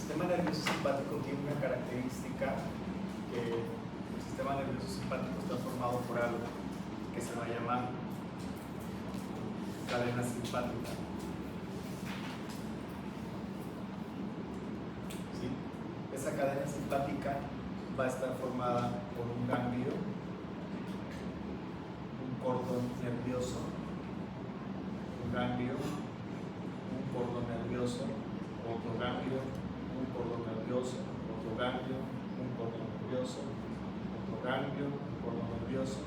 sistema nervioso simpático tiene una característica que el sistema nervioso simpático está formado por algo que se va a llamar cadena simpática. ¿Sí? Esa cadena simpática va a estar formada por un ganglio, un cordón nervioso, un ganglio, un cordón nervioso, otro ganglio, un cordón nervioso, otro ganglio, un cordón nervioso, otro ganglio, un cordón nervioso,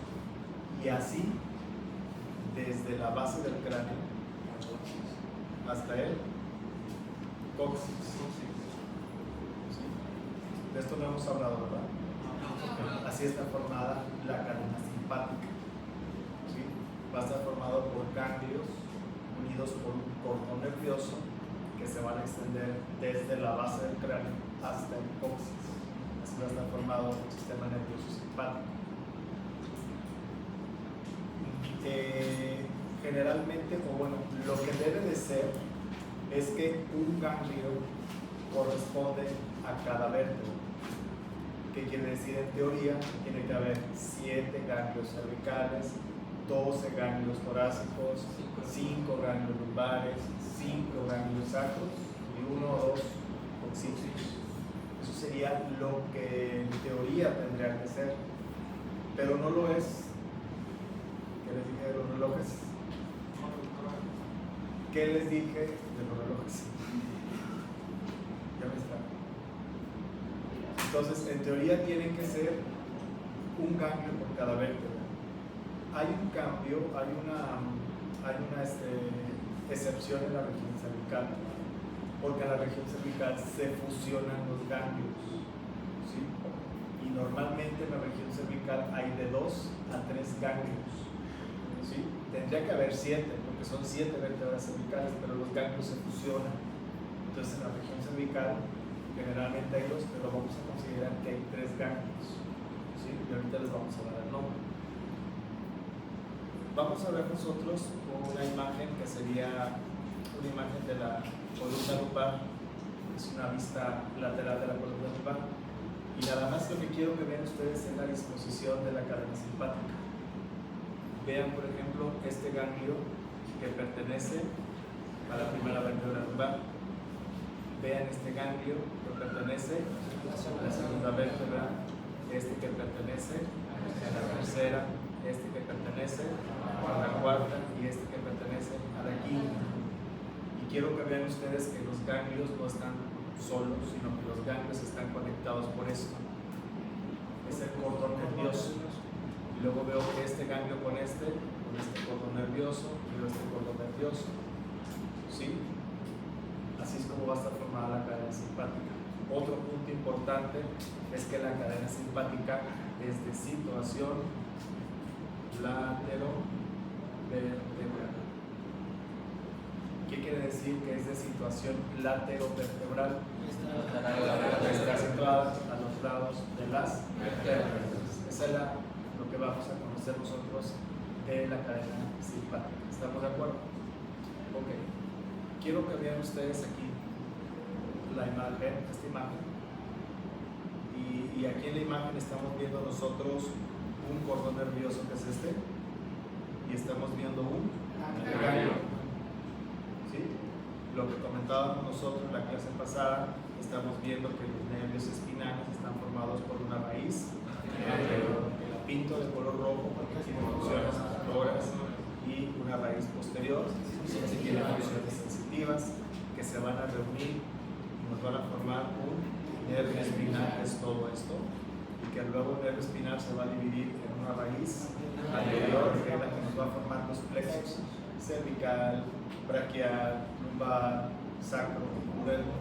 y así desde la base del cráneo hasta el coxis. ¿Sí? De esto no hemos hablado, ¿verdad? Así está formada la cadena simpática. ¿Sí? Va a estar formado por ganglios unidos por un cordón nervioso que se van a extender desde la base del cráneo hasta el coxis. Así va a estar formado el sistema nervioso simpático. Generalmente, o bueno, lo que debe de ser es que un ganglio corresponde a cada vértebra. ¿Qué quiere decir? En teoría tiene que haber 7 ganglios cervicales, 12 ganglios torácicos, 5 ganglios lumbares, 5 ganglios sacros y 1 o 2 occipitales. Eso sería lo que en teoría tendría que ser, pero no lo es. ¿Qué les dije de los relojes? ¿Qué les dije de los relojes? Ya me está. Entonces, en teoría tiene que ser un ganglio por cada vértebra. Hay un cambio, hay una excepción en la región cervical, porque en la región cervical se fusionan los ganglios, ¿sí? Y normalmente en la región cervical hay de 2 a 3 ganglios, ¿sí? Tendría que haber 7, porque son 7 vértebras cervicales, pero los ganglios se fusionan. Entonces en la región cervical generalmente hay 2, pero vamos a considerar que hay 3 ganglios, ¿sí? Y ahorita les vamos a dar el nombre. Vamos a ver nosotros una imagen que sería una imagen de la columna lumbar. Es una vista lateral de la columna lumbar, y nada más lo que quiero que vean ustedes es la disposición de la cadena simpática. Vean, por ejemplo, este ganglio que pertenece a la primera vértebra lumbar. Vean este ganglio que pertenece a la segunda vértebra, este que pertenece a la tercera, este que pertenece a la cuarta y este que pertenece a la quinta. Y quiero que vean ustedes que los ganglios no están solos, sino que los ganglios están conectados por esto. Es el cordón nervioso. Y luego veo que este ganglio con este cordón nervioso, y luego este cordón nervioso. ¿Sí? Así es como va a estar formada la cadena simpática. Otro punto importante es que la cadena simpática es de situación laterovertebral. ¿Qué quiere decir que es de situación laterovertebral? Está situada a los lados de las vértebras. Esa es lo que vamos a conocer nosotros de la cadena simpática. ¿Estamos de acuerdo? Ok. Quiero que vean ustedes aquí la imagen, esta imagen. Y aquí en la imagen estamos viendo nosotros un cordón nervioso, que es este, y estamos viendo un ganglio. ¿Sí? Lo que comentábamos nosotros en la clase pasada, estamos viendo que los nervios espinales están formados por una raíz, el pinto de color rojo porque tiene funciones motoras, y una raíz posterior que tiene funciones sensitivas que se van a reunir y nos van a formar un nervio espinal, que es todo esto, y que luego el nervio espinal se va a dividir en una raíz anterior, que es la que nos va a formar los plexos cervical, braquial, lumbar, sacro, urelo,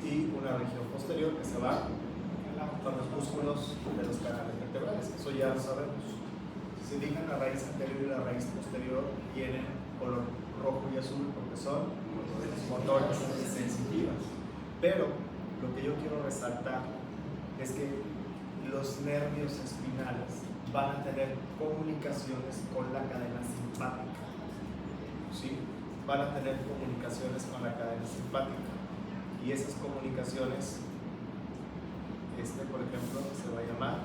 y una región posterior que se va con los músculos de los canales vertebrales. Eso ya lo sabemos. Si se fijan, la raíz anterior y la raíz posterior tienen color rojo y azul porque son motoras sensitivas. Pero lo que yo quiero resaltar es que los nervios espinales van a tener comunicaciones con la cadena simpática. ¿Sí? Van a tener comunicaciones con la cadena simpática. Y esas comunicaciones, por ejemplo, se va a llamar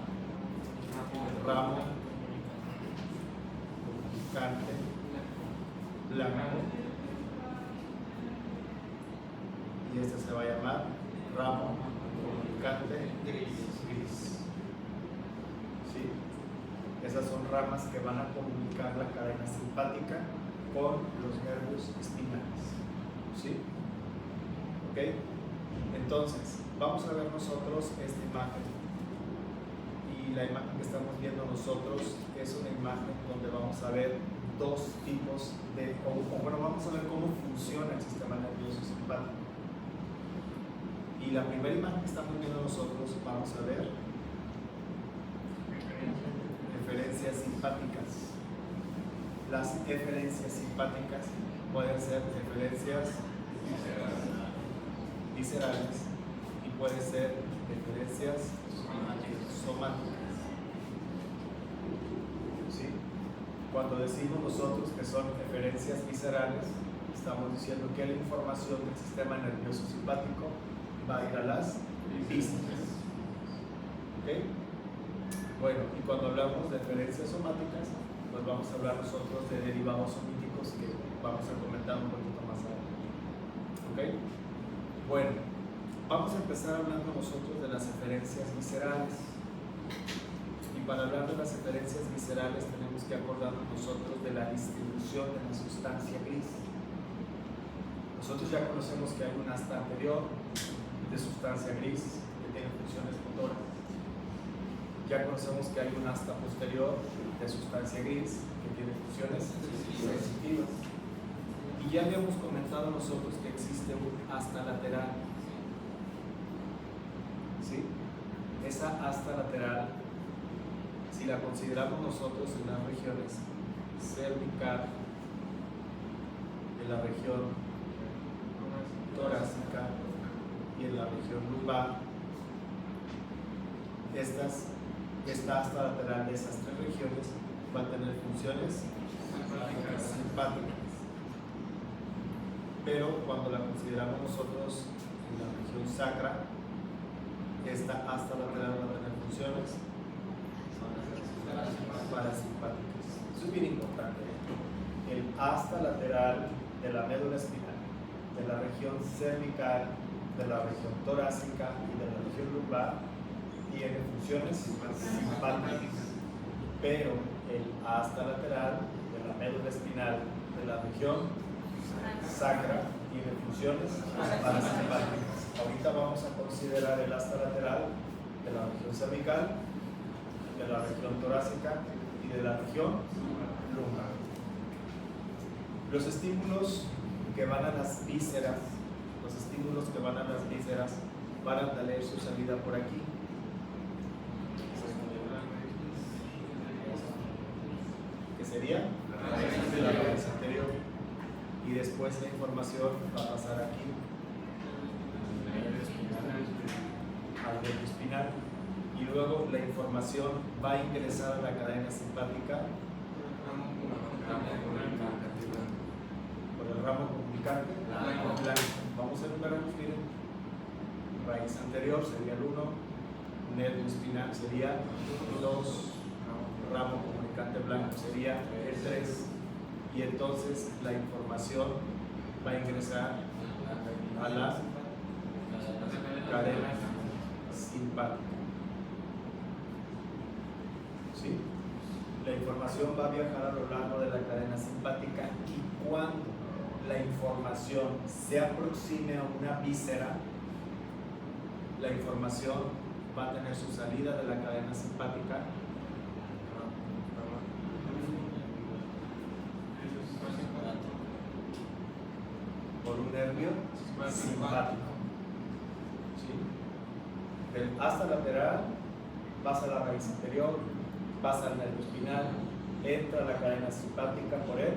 ramo comunicante blanco, y se va a llamar ramo comunicante gris. ¿Sí? Esas son ramas que van a comunicar la cadena simpática con los nervios espinales. ¿Sí? ¿Ok? Entonces, vamos a ver nosotros esta imagen. Y la imagen que estamos viendo nosotros es una imagen donde vamos a ver dos tipos de, vamos a ver cómo funciona el sistema nervioso simpático. Y la primera imagen que estamos viendo nosotros, vamos a ver eferencias simpáticas. Las eferencias simpáticas pueden ser eferencias viscerales y pueden ser eferencias somáticas. ¿Sí? Cuando decimos nosotros que son eferencias viscerales, estamos diciendo que la información del sistema nervioso simpático va a ir a las vísceras. ¿Ok? Bueno, y cuando hablamos de eferencias somáticas, pues vamos a hablar nosotros de derivados somíticos que vamos a comentar un poquito más adelante. ¿Ok? Bueno, vamos a empezar hablando nosotros de las eferencias viscerales. Y para hablar de las eferencias viscerales tenemos que acordarnos nosotros de la distribución de la sustancia gris. Nosotros ya conocemos que hay un asta anterior de sustancia gris que tiene funciones motoras. Ya conocemos que hay un asta posterior de sustancia gris que tiene funciones sensitivas. Y ya habíamos comentado nosotros que existe un asta lateral. ¿Sí? Esa asta lateral, si la consideramos nosotros en las regiones cervical, en la región torácica y en la región lumbar, esta asta lateral de esas tres regiones va a tener funciones simpáticas. Pero cuando la consideramos nosotros en la región sacra, esta asta lateral va a tener funciones parasimpáticas. Eso es bien importante. El asta lateral de la médula espinal, de la región cervical, de la región torácica y de la región lumbar tiene funciones simpáticas, pero el asta lateral de la médula espinal de la región sacra tiene funciones parasimpáticas. Ahorita vamos a considerar el asta lateral de la región cervical, de la región torácica y de la región lumbar. Los estímulos que van a las vísceras, van a tener su salida por aquí. ¿Qué sería? La raíz anterior. Y después la información va a pasar aquí al nervio espinal. Y luego la información va a ingresar a la cadena simpática por el ramo comunicante blanco. Vamos a enumerarlos, miren. Raíz anterior sería el 1, nervio espinal sería el 2, ramo comunicante blanco sería el 3, y entonces la información va a ingresar a la cadena simpática. ¿Sí? La información va a viajar a lo largo de la cadena simpática, y cuando la información se aproxime a una víscera, la información va a tener su salida de la cadena simpática por un nervio simpático. ¿Sí? Del asta lateral pasa a la raíz anterior, pasa al nervio espinal, entra a la cadena simpática por el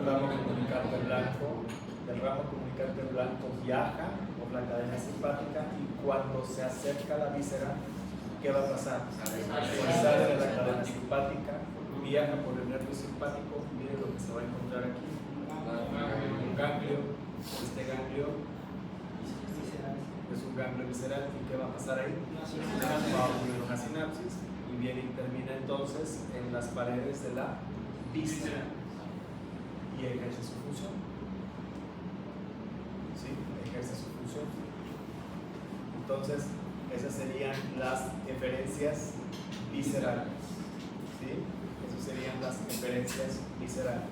ramo comunicante blanco. Del ramo comunicante blanco viaja por la cadena simpática, y cuando se acerca a la víscera, ¿qué va a pasar? Sale de la cadena simpática, viaja por el nervio simpático. Miren lo que se va a encontrar aquí: un ganglio. Este ganglio ganglio visceral. ¿Y qué va a pasar ahí? Va a ocurrir una sinapsis y viene y termina entonces en las paredes de la víscera y ejerce su función. ¿Sí? Ejerce su función. Entonces, esas serían las eferencias viscerales. ¿Sí? Esas serían las eferencias viscerales.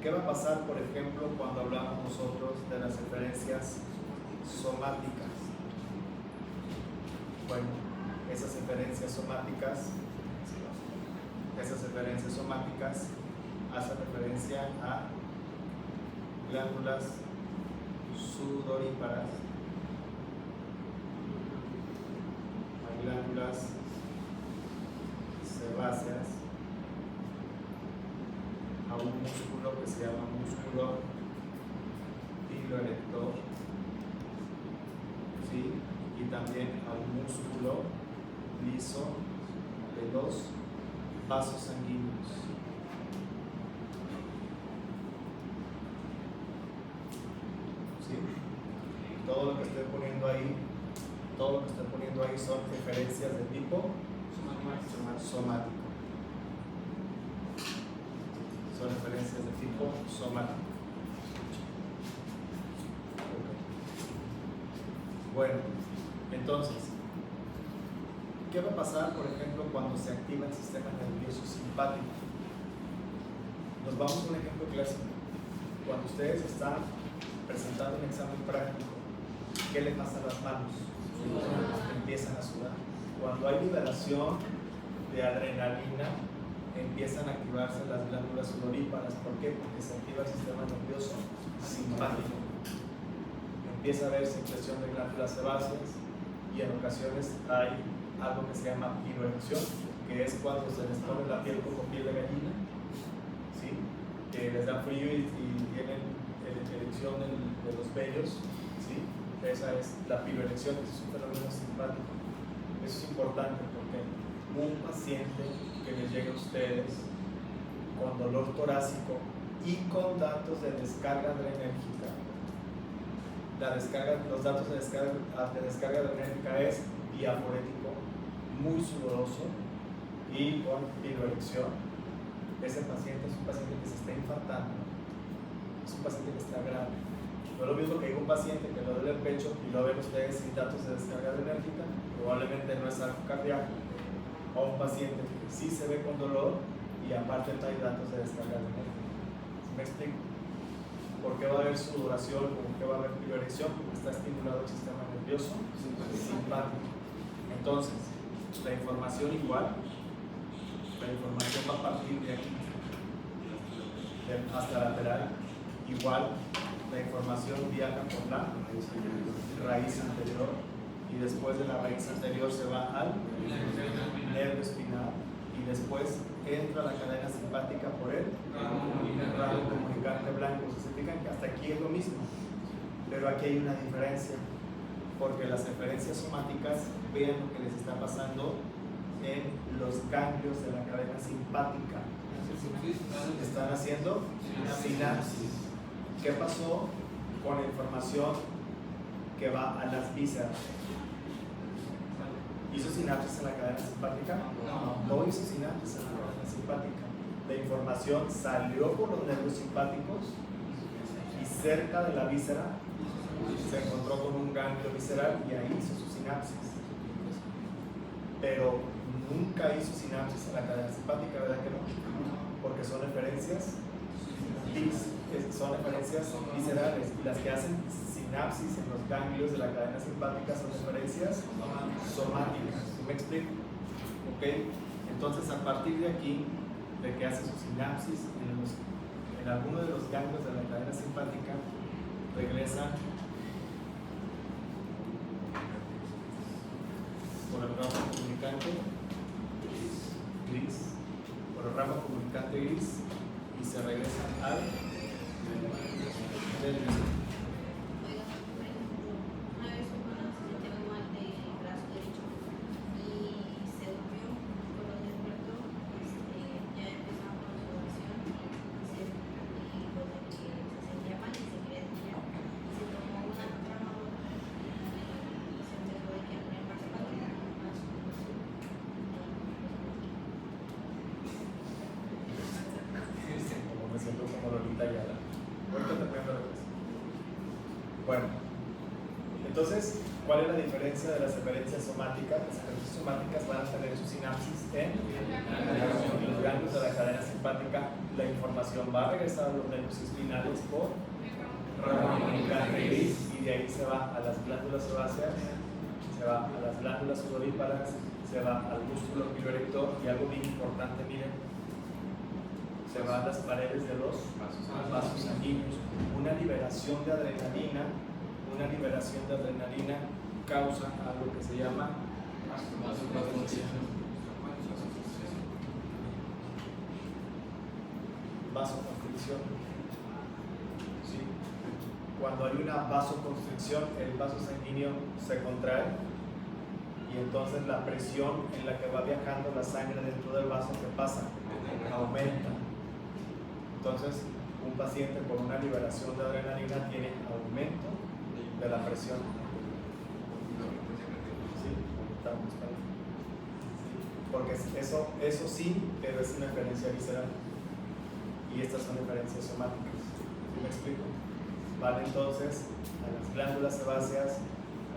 ¿Qué va a pasar, por ejemplo, cuando hablamos nosotros de las eferencias somáticas? Bueno, esas eferencias somáticas hacen referencia a glándulas sudoríparas, a glándulas sebáceas, a un músculo que se llama músculo piloerector, ¿sí? Y también a un músculo liso de los vasos sanguíneos. ¿Sí? Todo lo que estoy poniendo ahí son referencias de tipo somático. Son referencias de tipo somático. Bueno, entonces, ¿qué va a pasar, por ejemplo, cuando se activa el sistema nervioso simpático? Nos vamos a un ejemplo clásico. Cuando ustedes están presentando un examen práctico, ¿qué le pasa a las manos? Empiezan a sudar. Cuando hay liberación de adrenalina, empiezan a activarse las glándulas sudoríparas. ¿Por qué? Porque se activa el sistema nervioso simpático. Empieza a haber secreción de glándulas sebáceas y en ocasiones hay algo que se llama piroerección, que es cuando se les pone la piel como piel de gallina, ¿sí? Que les da frío y tienen erección de los vellos, ¿sí? Esa es la piroerección, es un fenómeno simpático. Eso es importante porque un paciente que les llegue a ustedes con dolor torácico y con datos de descarga adrenérgica, los datos de descarga adrenérgica es diaforético, muy sudoroso y con piroerección. Ese paciente es un paciente que se está infartando, es un paciente que está grave. No es lo mismo que un paciente que le duele el pecho y lo ven ustedes sin datos de descarga adrenérgica, probablemente no es algo cardíaco, o un paciente que sí se ve con dolor y aparte no hay datos de descarga adrenérgica. ¿Me explico? ¿Por qué va a haber sudoración? ¿Por qué va a haber piroerección? Porque está estimulado el sistema nervioso simpático. Entonces, la información igual, la información va a partir de aquí hasta lateral, igual la información viaja por la raíz anterior y después de la raíz anterior se va al nervio espinal y después entra la cadena simpática por el ramo comunicante blanco. Se fijan que hasta aquí es lo mismo, pero aquí hay una diferencia, porque las eferencias somáticas, vean lo que les está pasando en los ganglios de la cadena simpática. Están haciendo sinapsis. ¿Qué pasó con la información que va a las vísceras? ¿Hizo sinapsis en la cadena simpática? No hizo sinapsis en la cadena simpática. La información salió por los nervios simpáticos y cerca de la víscera se encontró con un ganglio visceral y ahí hizo su sinapsis. Pero nunca hizo sinapsis en la cadena simpática, ¿verdad que no? Porque son referencias viscerales y las que hacen sinapsis en los ganglios de la cadena simpática son referencias somáticas. ¿Sí me explico? ¿Ok? Entonces, a partir de aquí, de que hace su sinapsis en alguno de los ganglios de la cadena simpática, regresan por el ramo comunicante gris, y se regresan al nervio. Bueno, entonces, ¿cuál es la diferencia de las referencias somáticas? Las referencias somáticas van a tener su sinapsis en los ganglios de la cadena simpática. La información va a regresar a los nervios espinales por rama comunicante gris y de ahí se va a las glándulas sebáceas, se va a las glándulas sudoríparas, se va al músculo piloerector y algo bien importante, miren, se va a las paredes de los vasos sanguíneos. Una liberación de adrenalina causa algo que se llama vasoconstricción. ¿Sí? Cuando hay una vasoconstricción, el vaso sanguíneo se contrae y entonces la presión en la que va viajando la sangre dentro del vaso, ¿qué pasa? Aumenta. Entonces, un paciente con una liberación de adrenalina tiene aumento de la presión. ¿Sí? Porque eso sí, pero es una referencia visceral. Y estas son referencias somáticas. ¿Sí me explico? Van entonces a las glándulas sebáceas,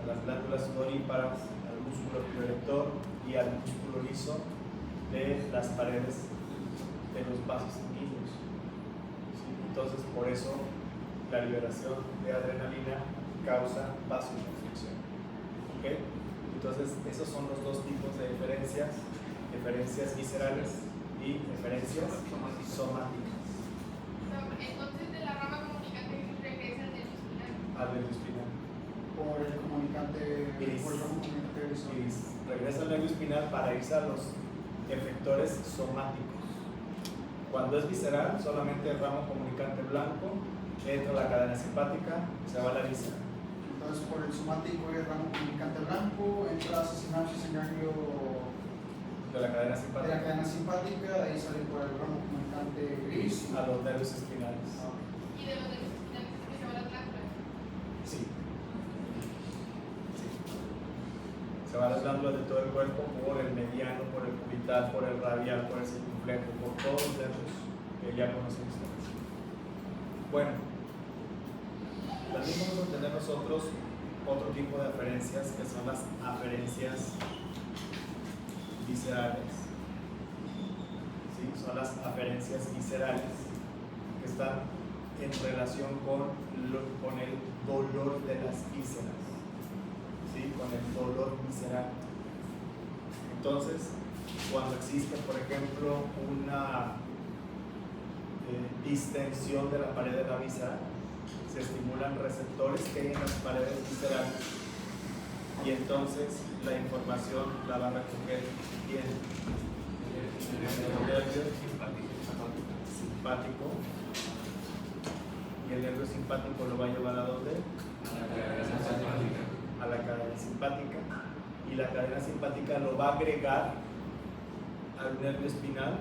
a las glándulas sudoríparas, al músculo piloerector y al músculo liso de las paredes de los vasos sanguíneos. ¿Sí? Entonces, por eso la liberación de adrenalina causa vasoconstricción. ¿Okay? Entonces, esos son los dos tipos de referencias viscerales y referencias somáticas. Entonces, de la rama comunicante regresa al nervio espinal. Al nervio espinal. Por el comunicante Iris. visual. Regresa al nervio espinal para irse a los efectores somáticos. Cuando es visceral, solamente el ramo comunicante blanco entra a la cadena simpática, se va a la víscera. Entonces, por el somático y el ramo comunicante blanco, entra a sinapsis en ganglio De la cadena de simpática. la cadena simpática, de ahí sale por el ramo comunicante gris. A los nervios espinales. Y de los nervios espinales que se va a las glándulas. Sí. Se va a las glándulas de todo el cuerpo por el mediano, por el cubital, por el radial, por el circunflejo, por todos los nervios que ya conocemos. Bueno, también vamos a tener nosotros otro tipo de aferencias que son las aferencias viscerales. ¿Sí? Son las aferencias viscerales que están en relación con el dolor de las vísceras. ¿Sí? Con el dolor visceral. Entonces, cuando existe, por ejemplo, una distensión de la pared de la víscera, se estimulan receptores que hay en las paredes viscerales y entonces la información la va a recoger bien el nervio simpático y el nervio simpático lo va a llevar ¿a dónde? A la cadena simpática y la cadena simpática lo va a agregar al nervio espinal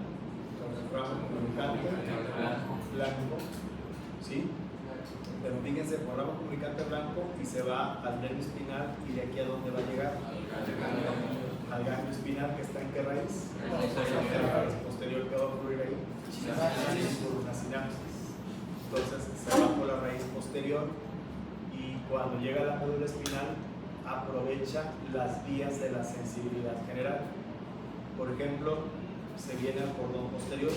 con el ramo comunicante blanco, ¿sí? Pero fíjense, por ramo comunicante blanco y se va al nervio espinal y de aquí a dónde va a llegar al ganglio espinal que está en qué raíz? La raíz posterior que va a ocurrir ahí por una sinapsis. Entonces se va por la raíz posterior y cuando llega a la médula espinal aprovecha las vías de la sensibilidad general. Por ejemplo, se viene al cordón posterior,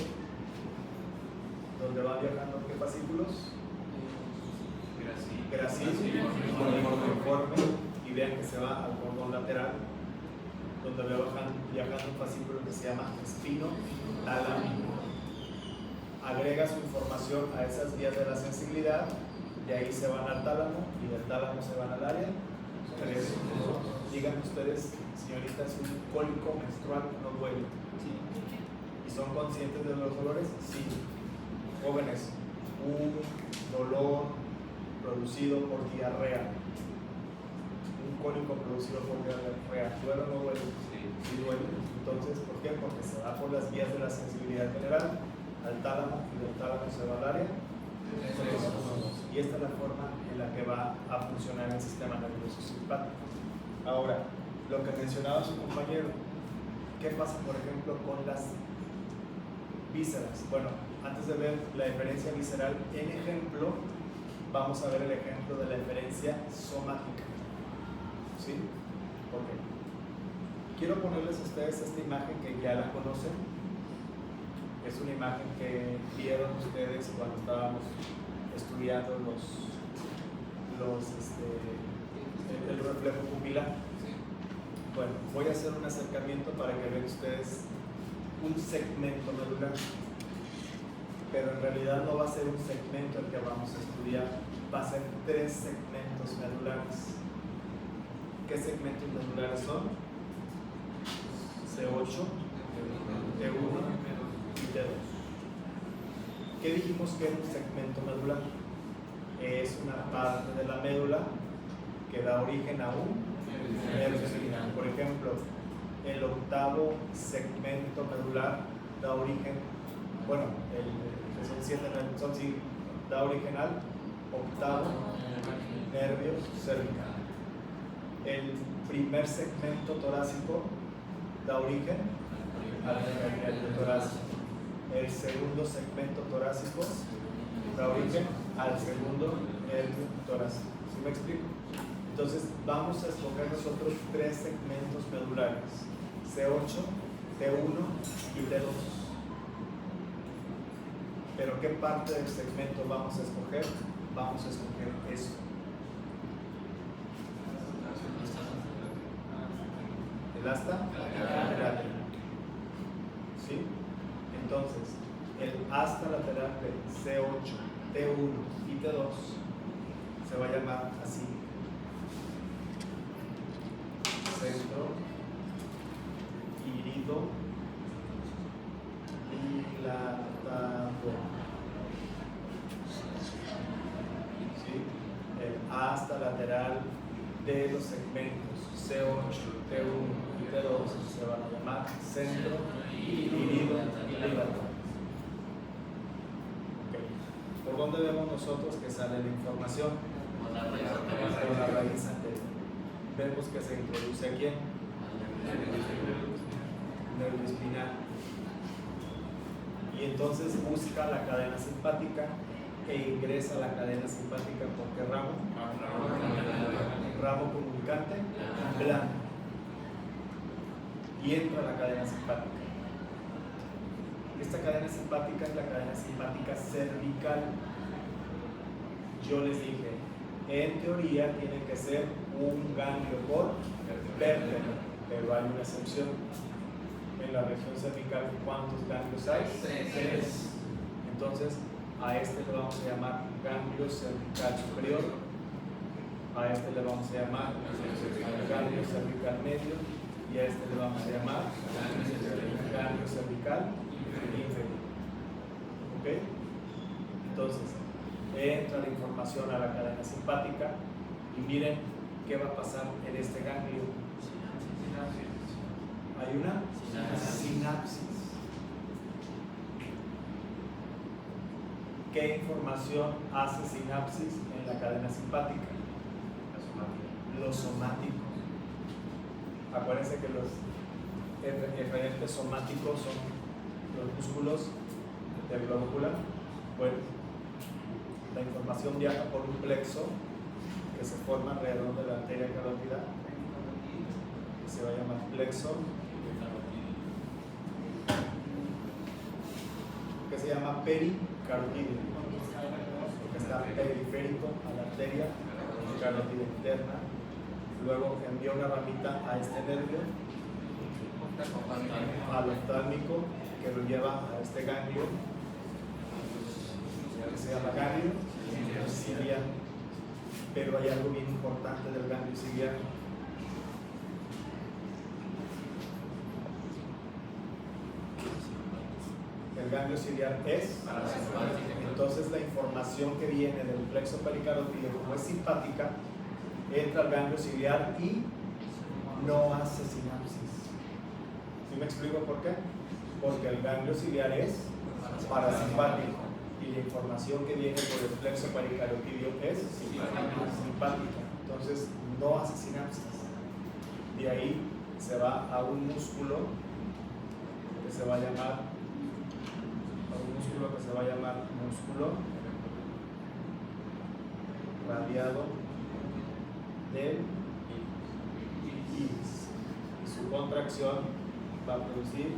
donde va viajando ¿qué fascículos? Gracil, conforme, y vean que se va al cordón lateral, donde va viajando un fascículo que se llama espino talámico. Agrega su información a esas vías de la sensibilidad, de ahí se van al tálamo y del tálamo se van al área. Digan ustedes, señoritas, un cólico menstrual no duele. ¿Sí? ¿Y son conscientes de los dolores? Sí. Jóvenes, un dolor producido por diarrea. Un cólico producido por diarrea. ¿Duele o no duele? Sí duele. Entonces, ¿por qué? Porque se va por las vías de la sensibilidad general al tálamo y del tálamo se va al área. Y esta es la forma en la que va a funcionar el sistema nervioso simpático. Ahora, lo que mencionaba su compañero, ¿qué pasa, por ejemplo, con las vísceras? Bueno, antes de ver la diferencia visceral, en ejemplo, vamos a ver el ejemplo de la eferencia somática. ¿Sí? Ok. Quiero ponerles a ustedes esta imagen que ya la conocen. Es una imagen que vieron ustedes cuando estábamos estudiando el reflejo pupilar. Bueno, voy a hacer un acercamiento para que vean ustedes un segmento medular, pero en realidad no va a ser un segmento el que vamos a estudiar, va a ser 3 segmentos medulares. ¿Qué segmentos medulares son? C8, T1 y T2. ¿Qué dijimos que es un segmento medular? Es una parte de la médula que da origen a un nervio espinal. Por ejemplo, el octavo segmento medular da origen, bueno, son 7 nervios, da origen al octavo nervio cervical. El primer segmento torácico da origen al nervio torácico. El segundo segmento torácico da origen al segundo nervio torácico. ¿Sí me explico? Entonces vamos a escoger nosotros 3 segmentos medulares: C8, T1 y T2. ¿Pero qué parte del segmento vamos a escoger? Vamos a escoger eso. ¿El asta? Lateral. ¿Sí? Entonces, el asta lateral de C8, T1 y T2 se va a llamar así: centro, irido, dilatado. ¿Sí? El asta lateral de los segmentos C8, T1 y T2 se van a llamar centro, irido y dilatado. Okay. ¿Por dónde vemos nosotros que sale la información? Por la raíz anterior. Vemos que se introduce aquí en nervio espinal, y entonces busca la cadena simpática e ingresa a la cadena simpática. ¿Por qué ramo? Ramo comunicante blando, y entra a la cadena simpática. Esta cadena simpática es la cadena simpática cervical. Yo les dije, en teoría tiene que ser un ganglio por vértebra, pero hay una excepción. En la región cervical, ¿cuántos ganglios hay? 3. Entonces, a este le vamos a llamar ganglio cervical superior, a este le vamos a llamar ganglio cervical medio, y a este le vamos a llamar ganglio cervical inferior. ¿Ok? Entonces, entra la información a la cadena simpática, y miren qué va a pasar en este ganglio. Hay una sinapsis. ¿Qué información hace sinapsis en la cadena simpática? Los somáticos. Acuérdense que los referentes somáticos son los músculos del globo ocular. Bueno, la información viaja por un plexo que se forma alrededor de la arteria carótida, que se va a llamar plexo, que se llama pericarotídeo, porque está periférico a la arteria carótida interna. Luego envía una ramita a este nervio, al oftálmico, que lo lleva a este ganglio, que se llama ganglio ciliar. Pero hay algo bien importante del ganglio ciliar. El ganglio ciliar es entonces la información que viene del plexo pericarotídeo, como es simpática, entra al ganglio ciliar y no hace sinapsis. ¿Sí me explico por qué? Porque el ganglio ciliar es parasimpático y la información que viene por el plexo pericarotídeo es simpática. Entonces no hace sinapsis. De ahí se va a un músculo que se va a llamar músculo radiado del iris. Y su contracción va a producir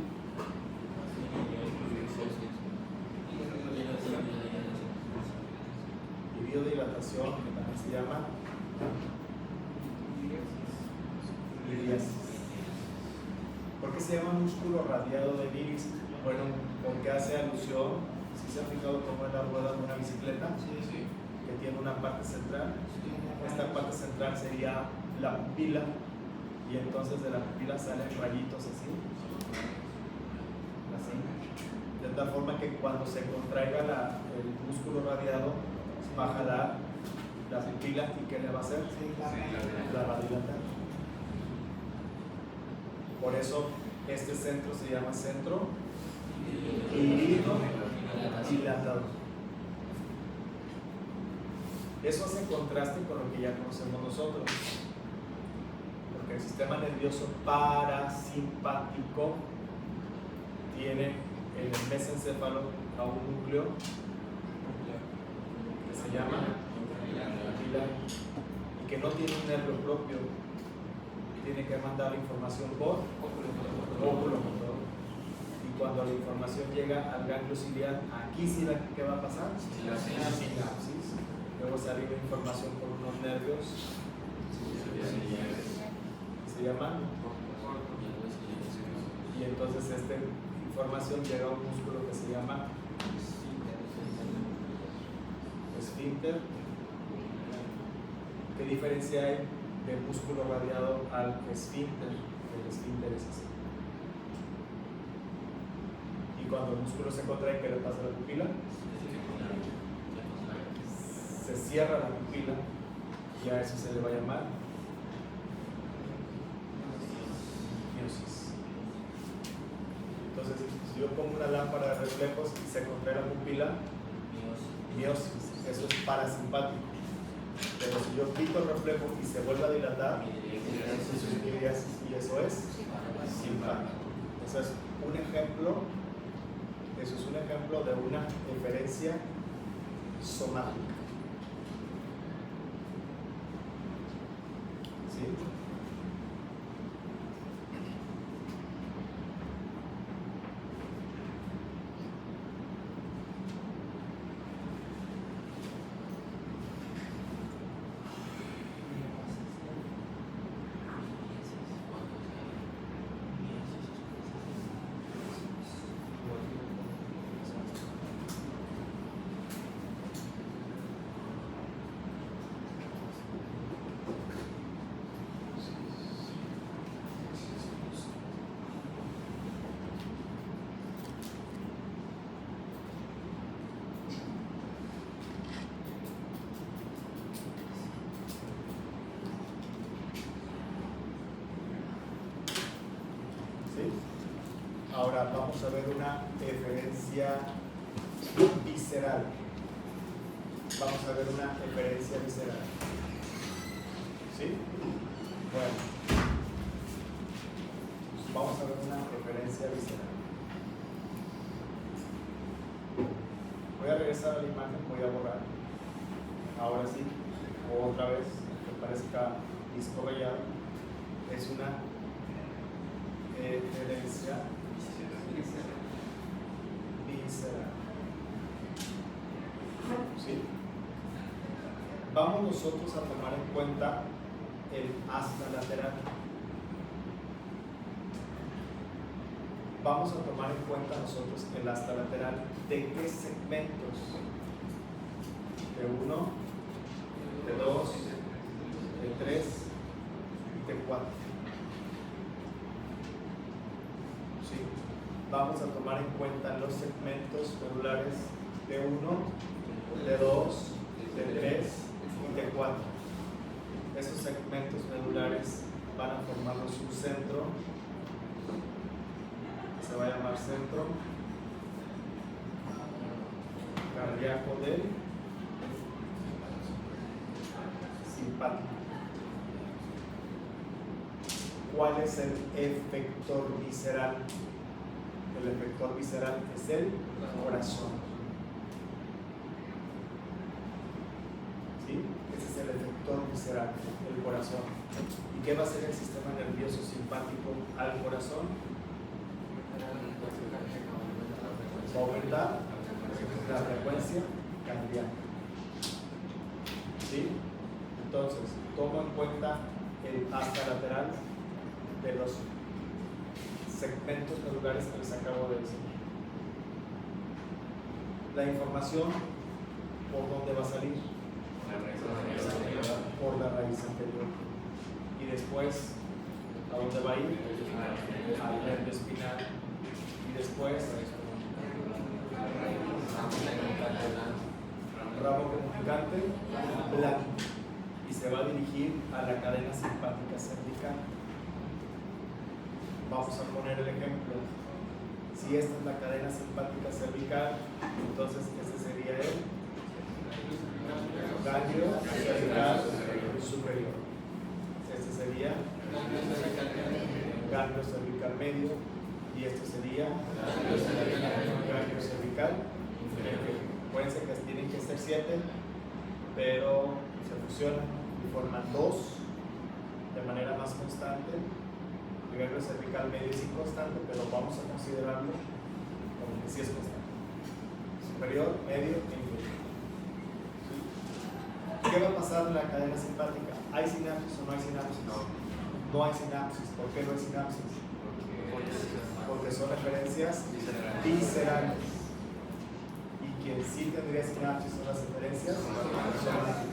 y biodilatación, que también se llama iriasis. ¿Por qué se llama músculo radiado del iris? Bueno, porque hace alusión, si se ha fijado cómo es la rueda de una bicicleta, que tiene una parte central. Esta parte central sería la pupila, y entonces de la pupila salen rayitos así, de tal forma que cuando se contraiga el músculo radiado va a jalar la pupila. ¿Y qué le va a hacer? La va a dilatar. Por eso este centro se llama centro dilatador. Eso hace contraste con lo que ya conocemos nosotros, porque el sistema nervioso parasimpático tiene en el mesencéfalo a un núcleo que se llama pupila y que no tiene un nervio propio, tiene que mandar la información por óculo motor. Y cuando la información llega al ganglio ciliar, aquí sí, ¿qué va a pasar? Sinapsis. Luego sale la información por unos nervios se llaman, y entonces esta información llega a un músculo que se llama esfínter. ¿Qué diferencia hay del músculo radiado al esfínter? El esfínter es así. Y cuando el músculo se contrae, ¿qué le pasa a la pupila? Se cierra la pupila, y a eso se le va a llamar miosis. Entonces, si yo pongo una lámpara de reflejos y se contrae la pupila, miosis, eso es parasimpático. Pero si yo quito el reflejo y se vuelve a dilatar, eso es iriasis, y eso es simpático. Eso es un ejemplo de una eferencia somática. ¿Sí? Ahora vamos a ver una eferencia visceral. Vamos a ver una eferencia visceral. ¿Sí? Bueno. Vamos a ver una eferencia visceral. Voy a regresar a la imagen, voy a borrar. Ahora sí, otra vez, que parezca disco rayado. Es una eferencia visceral. ¿Sí? Vamos nosotros a tomar en cuenta el asta lateral. Vamos a tomar en cuenta nosotros el asta lateral. ¿De qué segmentos? De 1, de 2, de 3 y de 4. ¿Sí? Vamos a tomar en cuenta los segmentos medulares de 1, de 2, de 3 y de 4. Estos segmentos medulares van a formar un centro, que se va a llamar centro cardíaco del simpático. ¿Cuál es el efector visceral? El efector visceral es el corazón. ¿Sí? Es visceral, el corazón. ¿Y qué va a hacer el sistema nervioso simpático al corazón? Va a aumentar la frecuencia cardíaca. ¿Sí? Entonces, tomo en cuenta el asta lateral de los segmentos medulares que les acabo de decir. La información, ¿por dónde va a salir? Por la raíz anterior. Y después, ¿a dónde va a ir? Al nervio espinal. Y después, ramo comunicante blanco. Y se va a dirigir a la cadena simpática cervical. Vamos a poner el ejemplo. Si esta es la cadena simpática cervical, entonces este sería el ganglio cervical superior. Este sería ganglio cervical medio y este sería ganglio cervical inferior. Acuérdense que tienen que ser 7, pero se fusionan y forman 2 de manera más constante. El ganglio cervical medio es inconstante, pero vamos a considerarlo como que sí es constante. Superior, medio e inferior. ¿Qué va a pasar en la cadena simpática? ¿Hay sinapsis o no hay sinapsis? No hay sinapsis. ¿Por qué no hay sinapsis? Porque son referencias viscerales. Y quien sí tendría sinapsis son las referencias sonales.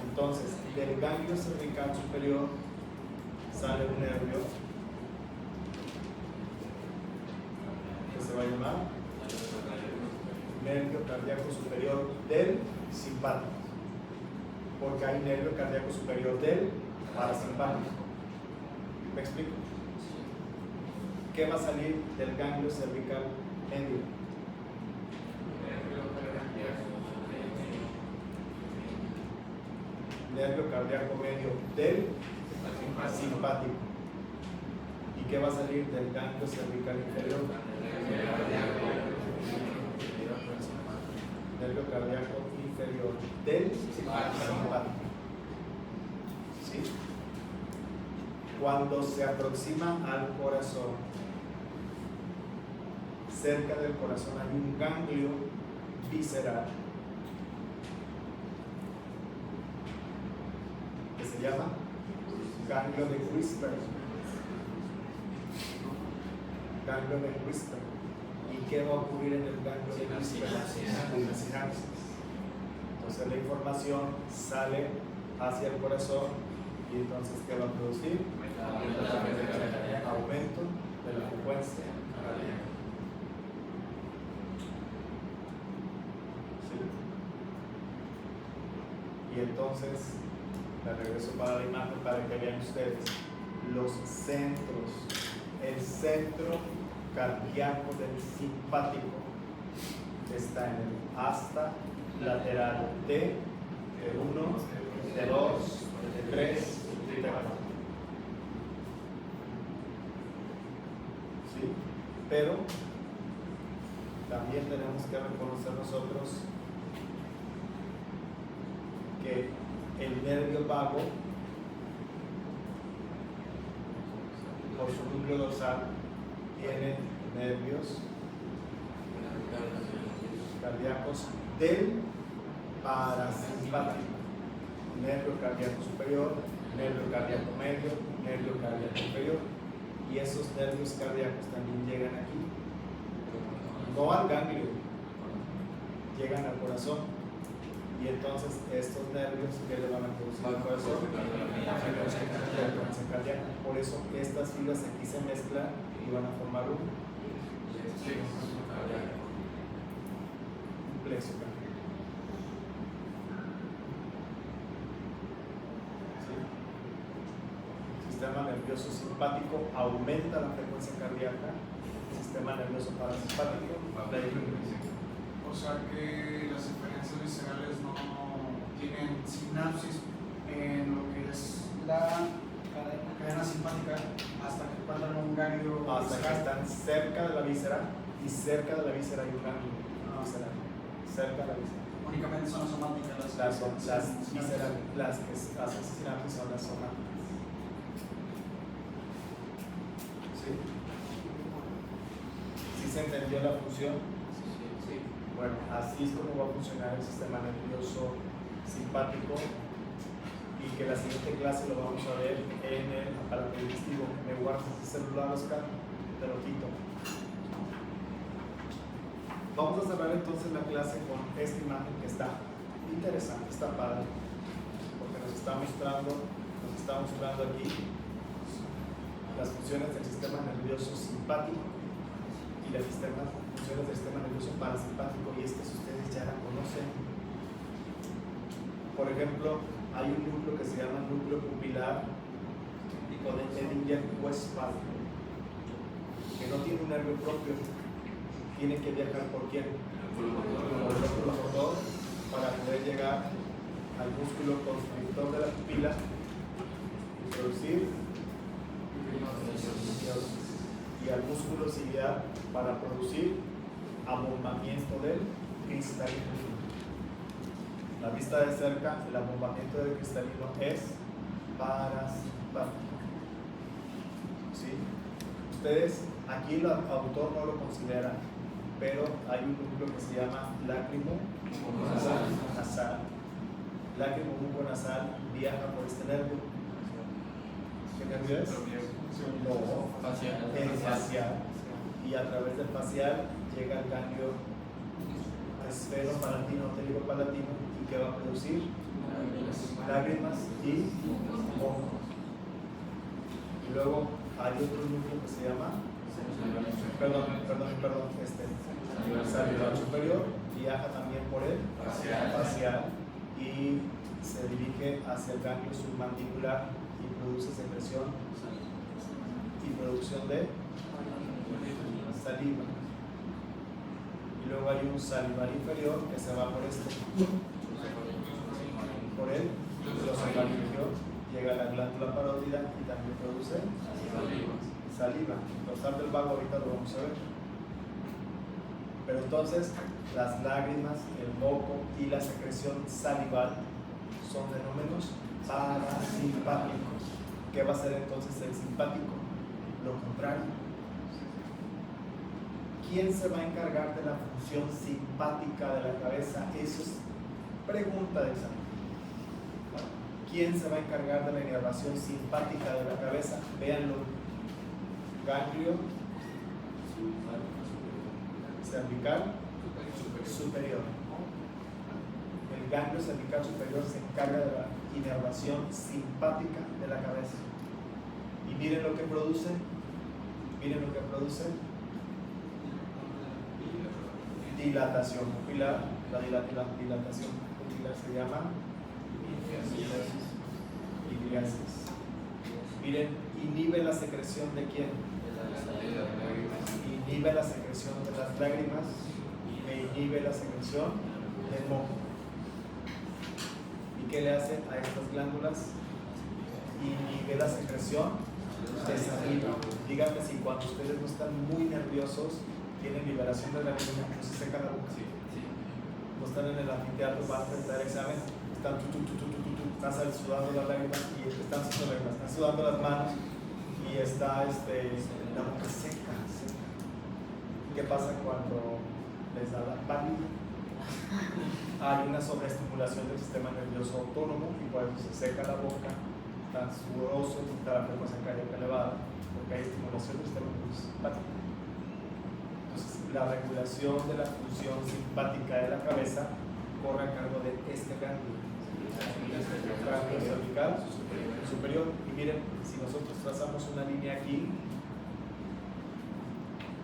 Entonces, del ganglio cervical superior sale un nervio que se va a llamar nervio cardíaco superior del simpático, porque hay nervio cardíaco superior del parasimpático. ¿Me explico? ¿Qué va a salir del ganglio cervical medio? Nervio cardíaco medio del simpático. ¿Y qué va a salir del ganglio cervical inferior? Nervio cardíaco inferior del simpático. ¿Sí? Cuando se aproxima al corazón, cerca del corazón hay un ganglio visceral que se llama ganglio de Whisper. Ganglio de Whisper. ¿Y qué va a ocurrir en el ganglio de Whisper? Una sinapsis. Entonces la información sale hacia el corazón y entonces ¿qué va a producir? Aumento de la frecuencia cardíaca. ¿Sí? Y entonces la regreso para la imagen para que vean ustedes los centros. El centro cardíaco del simpático está en el asta lateral T, T1, T2, T3, T4. ¿Sí? Pero también tenemos que reconocer nosotros que el nervio vago, por su núcleo dorsal, tiene nervios cardíacos del parasimpático, nervio cardíaco superior, nervio cardíaco medio, nervio cardíaco inferior, y esos nervios cardíacos también llegan aquí, no al ganglio, llegan al corazón. Y entonces estos nervios que le van a producir al corazón, frecuencia cardíaca. Por eso estas fibras aquí se mezclan y van a formar un plexo cardíaco. ¿Sí? El sistema nervioso simpático aumenta la frecuencia cardíaca, el sistema nervioso parasimpático la disminuye. O sea que las referencias viscerales no tienen sinapsis en lo que es la cadena simpática hasta que encuentran un ganglio hasta que están cerca de la víscera, y cerca de la víscera hay un ganglio visceral, cerca de la víscera. únicamente son las somáticas las que hacen sinapsis son las somáticas. ¿Sí? ¿Sí se entendió la función? Sí. Bueno, así es como va a funcionar el sistema nervioso simpático, y que la siguiente clase lo vamos a ver en el aparato digestivo. ¿Me guardas ese celular, Oscar? Te lo quito. Vamos a cerrar entonces la clase con esta imagen que está interesante, está padre, porque nos está mostrando aquí las funciones del sistema nervioso simpático y las funciones del sistema nervioso parasimpático, y estas ustedes ya la conocen. Por ejemplo, hay un núcleo que se llama núcleo pupilar tipo de Edinger-Westphal, que no tiene un nervio propio, tiene que viajar por quién, por el músculo motor, para poder llegar al músculo constrictor de la pupila y producir, y al músculo ciliar para producir abombamiento del cristalino. La vista de cerca, el abombamiento del cristalino es parasimpático. ¿Sí? Ustedes, aquí el autor no lo considera, pero hay un núcleo que se llama lágrimo nasal. Lágrimo buco-nasal viaja por este nervio. ¿Qué nervio es? No, el facial. Y a través del facial llega al ganglio esfero-palatino, télico-palatino, y que va a producir lágrimas y moco. Y luego hay otro núcleo que se llama salival superior, viaja también por el facial y se dirige hacia el ganglio submandibular y produce secreción y producción de saliva. Y luego hay un salival inferior que se va por el glosofaringeo inferior, llega a la glándula parótida y también produce saliva. Dorsal del vago ahorita lo vamos a ver. Pero entonces las lágrimas, el moco y la secreción salival son fenómenos parasimpáticos. ¿Qué va a ser entonces el simpático? Lo contrario. ¿Quién se va a encargar de la función simpática de la cabeza? Eso es pregunta de examen. ¿Quién se va a encargar de la inervación simpática de la cabeza? Véanlo. Ganglio cervical superior. El ganglio cervical superior se encarga de la inervación simpática de la cabeza. Y miren lo que produce. Dilatación pupilar. La dilatación pupilar se llama iliasis. Miren, inhibe la secreción de quién? Inhibe la secreción de las lágrimas e inhibe la secreción del moco. ¿Y qué le hace a estas glándulas? Inhibe la secreción de saliva. Díganme si cuando ustedes no están muy nerviosos tienen liberación de la lágrima, no se seca la boca. No están en el anfiteatro para presentar el examen, están están sudando las lágrimas y están sudando las manos y está la boca seca. ¿Qué pasa cuando les da la pálida? Hay una sobreestimulación del sistema nervioso autónomo y por eso se seca la boca, está sudoroso, está la frecuencia cardíaca elevada, porque hay estimulación del sistema nervioso simpático. Entonces, la regulación de la función simpática de la cabeza corre a cargo de este ganglio cervical superior. Y miren, si nosotros trazamos una línea aquí,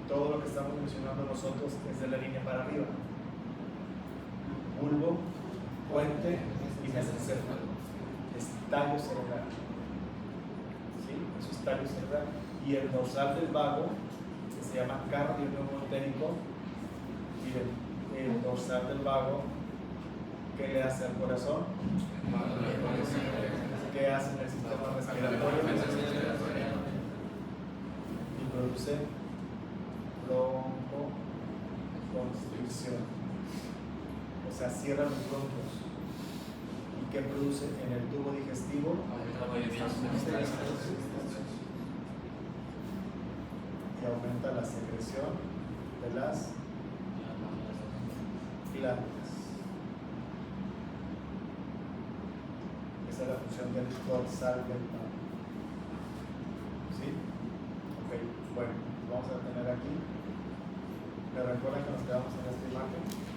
todo lo que estamos mencionando nosotros es de la línea para arriba: bulbo, puente y mesencéfalo. Es tallo cerebral. ¿Sí? Eso es tallo cerebral. Y el dorsal del vago, que se llama cardio neumoentérico, miren, el dorsal del vago, ¿qué le hace al corazón? ¿Qué hace en el sistema respiratorio? Y produce broncoconstricción. O sea, cierra los bronquios. ¿Y qué produce en el tubo digestivo? Y aumenta la secreción de las glándulas. Esa es la función del dorsal del párpado. ¿Sí? Ok, bueno, vamos a tener aquí. ¿Me recuerdan que nos quedamos en esta imagen?